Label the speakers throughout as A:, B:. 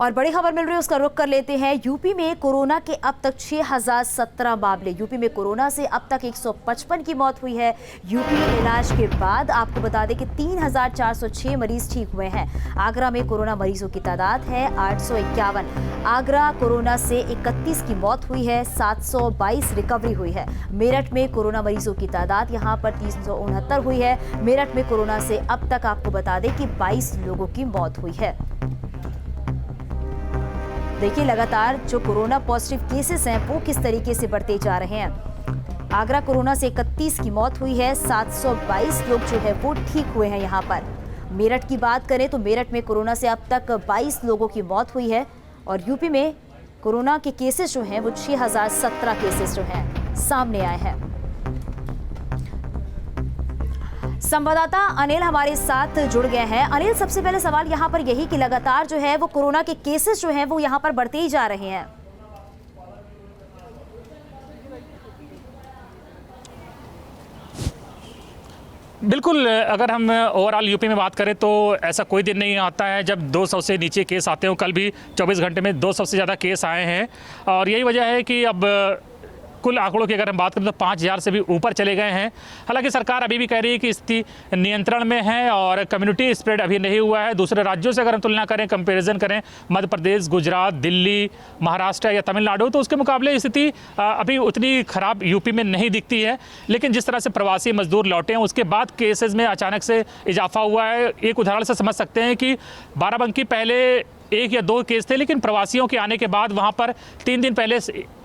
A: और बड़ी खबर मिल रही है, उसका रुख कर लेते हैं। यूपी में कोरोना के अब तक 6017 मामले। यूपी में कोरोना से अब तक 155 की मौत हुई है। यूपी में इलाज के बाद आपको बता दें कि 3406 मरीज ठीक हुए हैं। आगरा में कोरोना मरीजों की तादाद है 851। आगरा कोरोना से 31 की मौत हुई है, 722 रिकवरी हुई है। मेरठ में कोरोना मरीजों की तादाद यहां पर 369 हुई है। मेरठ में कोरोना से अब तक आपको बता दें कि 22 लोगों की मौत हुई है। देखिए लगातार जो कोरोना पॉजिटिव केसेस हैं वो किस तरीके से बढ़ते जा रहे हैं। आगरा कोरोना से 31 की मौत हुई है, 722 लोग जो है वो ठीक हुए हैं। यहाँ पर मेरठ की बात करें तो मेरठ में कोरोना से अब तक 22 लोगों की मौत हुई है। और यूपी में कोरोना के केसेस जो हैं वो 6017 केसेस जो हैं सामने आए हैं। संवाददाता अनिल हमारे साथ जुड़ गए हैं। अनिल, सबसे पहले सवाल यहाँ पर यही कि लगातार जो है वो कोरोना के केसेस जो हैं वो यहाँ पर बढ़ते ही जा रहे हैं।
B: बिल्कुल, अगर हम ओवरऑल यूपी में बात करें तो ऐसा कोई दिन नहीं आता है जब 200 से नीचे केस आते हो। कल भी 24 घंटे में 200 से ज़्यादा केस आए हैं और यही वजह है कि अब कुल आंकड़ों की अगर हम बात करें तो 5000 से भी ऊपर चले गए हैं। हालांकि सरकार अभी भी कह रही है कि स्थिति नियंत्रण में है और कम्युनिटी स्प्रेड अभी नहीं हुआ है। दूसरे राज्यों से अगर हम तुलना करें, कंपैरिजन करें, मध्य प्रदेश, गुजरात, दिल्ली, महाराष्ट्र या तमिलनाडु, तो उसके मुकाबले स्थिति अभी उतनी खराब यूपी में नहीं दिखती है। लेकिन जिस तरह से प्रवासी मजदूर लौटे हैं उसके बाद केसेज में अचानक से इजाफा हुआ है। एक उदाहरण से समझ सकते हैं कि बाराबंकी पहले 1 या 2 केस थे, लेकिन प्रवासियों के आने के बाद वहाँ पर 3 दिन पहले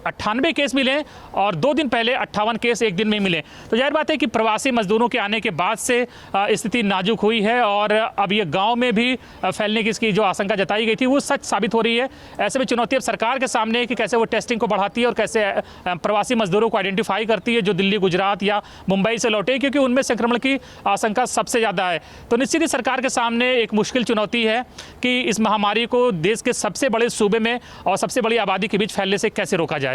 B: 98 केस मिले और 2 दिन पहले 58 केस एक दिन में मिले। तो जाहिर बात है कि प्रवासी मजदूरों के आने के बाद से स्थिति नाजुक हुई है और अब ये गांव में भी फैलने की इसकी जो आशंका जताई गई थी वो सच साबित हो रही है। ऐसे में चुनौती अब सरकार के सामने है कि कैसे वो टेस्टिंग को बढ़ाती है और कैसे प्रवासी मजदूरों को आइडेंटिफाई करती है जो दिल्ली, गुजरात या मुंबई से लौटे, क्योंकि उनमें संक्रमण की आशंका सबसे ज़्यादा है। तो निश्चित ही सरकार के सामने एक मुश्किल चुनौती है कि इस महामारी को देश के सबसे बड़े सूबे में और सबसे बड़ी आबादी के बीच फैलने से कैसे रोका जाए।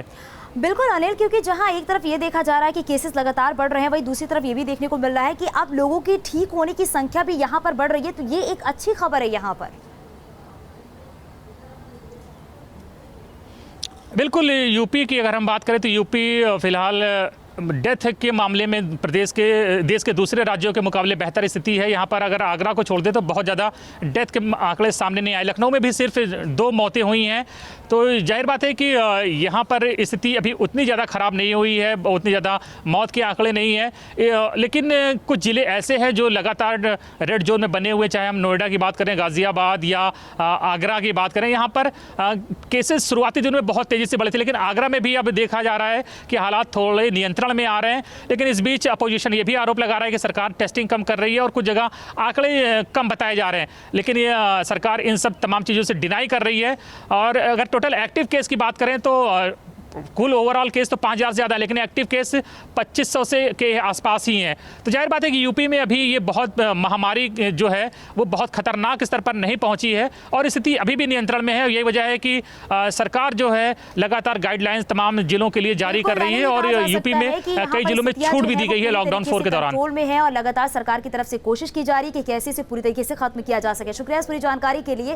A: बिल्कुल अनिल, क्योंकि जहां एक तरफ ये देखा जा रहा है कि केसेस लगातार बढ़ रहे हैं, वहीं दूसरी तरफ ये भी देखने को मिल रहा है कि अब लोगों की ठीक होने की संख्या भी यहां पर बढ़ रही है। तो ये एक अच्छी खबर है यहां पर।
B: बिल्कुल, यूपी की अगर हम बात करें तो यूपी फिलहाल डेथ के मामले में देश के दूसरे राज्यों के मुकाबले बेहतर स्थिति है। यहाँ पर अगर आगरा को छोड़ दे तो बहुत ज़्यादा डेथ के आंकड़े सामने नहीं आए। लखनऊ में भी सिर्फ 2 मौतें हुई हैं। तो जाहिर बात है कि यहाँ पर स्थिति अभी उतनी ज़्यादा ख़राब नहीं हुई है, उतनी ज़्यादा मौत के आंकड़े नहीं हैं। लेकिन कुछ ज़िले ऐसे हैं जो लगातार रेड जोन में बने हुए, चाहे हम नोएडा की बात करें, गाज़ियाबाद या आगरा की बात करें। यहाँ पर केसेस शुरुआती दिनों में बहुत तेज़ी से बढ़े थे, लेकिन आगरा में भी अब देखा जा रहा है कि हालात थोड़े नियंत्रण में आ रहे हैं। लेकिन इस बीच अपोजिशन ये भी आरोप लगा रहा है कि सरकार टेस्टिंग कम कर रही है और कुछ जगह आंकड़े कम बताए जा रहे हैं। लेकिन ये सरकार इन सब तमाम चीज़ों से डिनाई कर रही है। और अगर टोटल एक्टिव केस की बात करें तो कुल ओवरऑल केस तो 5000 से ज़्यादा है, लेकिन एक्टिव केस 2500 से के आसपास ही हैं। तो जाहिर बात है कि यूपी में अभी ये बहुत महामारी जो है वो बहुत खतरनाक स्तर पर नहीं पहुंची है और स्थिति अभी भी नियंत्रण में है। यही वजह है कि सरकार जो है लगातार गाइडलाइंस तमाम जिलों के लिए जारी कर रही है और यूपी में कई जिलों में छूट भी दी गई है लॉकडाउन 4 के दौरान।
A: कंट्रोल में है और लगातार सरकार की तरफ से कोशिश की जा रही है कि कैसे इसे पूरी तरीके से खत्म किया जा सके। शुक्रिया इस पूरी जानकारी के लिए।